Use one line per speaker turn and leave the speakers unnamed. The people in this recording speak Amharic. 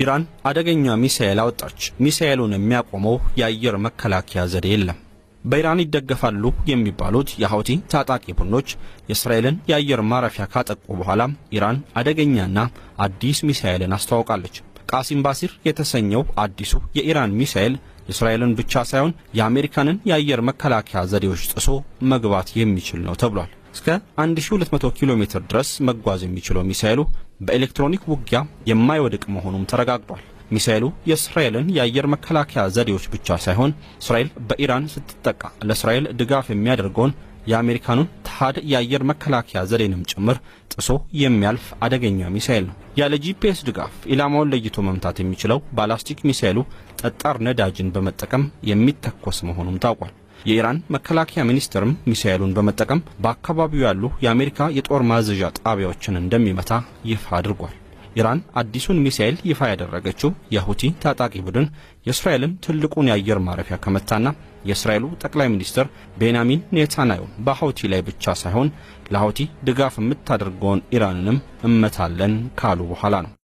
ኢራን አደገኛ ሚሳኤል አወጣች። ሚሳኤሉን የሚያቆመው የአየር መከላከያ ዘዴ የለም። በኢራን ይደገፋሉ የሚባሉት የሁቲ ታጣቂ ቡድኖች የእስራኤልን የአየር ማረፊያ ካጠቁ በኋላ ኢራን አደገኛና አዲስ ሚሳኤልን አስተዋውቃለች። ቃሲም ባሲር የተሰኘው አዲሱ የኢራን ሚሳኤል የእስራኤልን ብቻ ሳይሆን የአሜሪካንን የአየር መከላከያ ዘዴዎች ጥሶ መግባት የሚችል ነው ተብሏል። እስከ 1200 ኪሎ ሜትር ድረስ መጓዝ የሚችለው ሚሳኤሉ በኤሌክትሮኒክ ውጊያ የማይወድቅ መሆኑም ተረጋግጧል። ሚሳኤሉ የእስራኤልን የአየር መከላከያ ዘዴዎች ብቻ ሳይሆን እስራኤል በኢራን ስትጠቃ ለእስራኤል ድጋፍ የሚያደርገውን የአሜሪካኑን ተሃድ የአየር መከላከያ ዘዴንም ጭምር ጥሶ የሚያልፍ አደገኛ ሚሳኤል ነው። ያለ ጂፒኤስ ድጋፍ ኢላማውን ለይቶ መምታት የሚችለው ባላስቲክ ሚሳኤሉ ጠጣር ነዳጅን በመጠቀም የሚተኮስ መሆኑም ታውቋል። የኢራን መከላከያ ሚኒስትርም ሚሳኤሉን በመጠቀም በአካባቢው ያሉ የአሜሪካ የጦር ማዘዣ ጣቢያዎችን እንደሚመታ ይፋ አድርጓል። ኢራን አዲሱን ሚሳኤል ይፋ ያደረገችው የሁቲ ታጣቂ ቡድን የእስራኤልን ትልቁን የአየር ማረፊያ ከመታና የእስራኤሉ ጠቅላይ ሚኒስትር ቤንያሚን ኔታንያሁ በሁቲ ላይ ብቻ ሳይሆን ለሁቲ ድጋፍ የምታደርገውን ኢራንንም እመታለን ካሉ በኋላ ነው።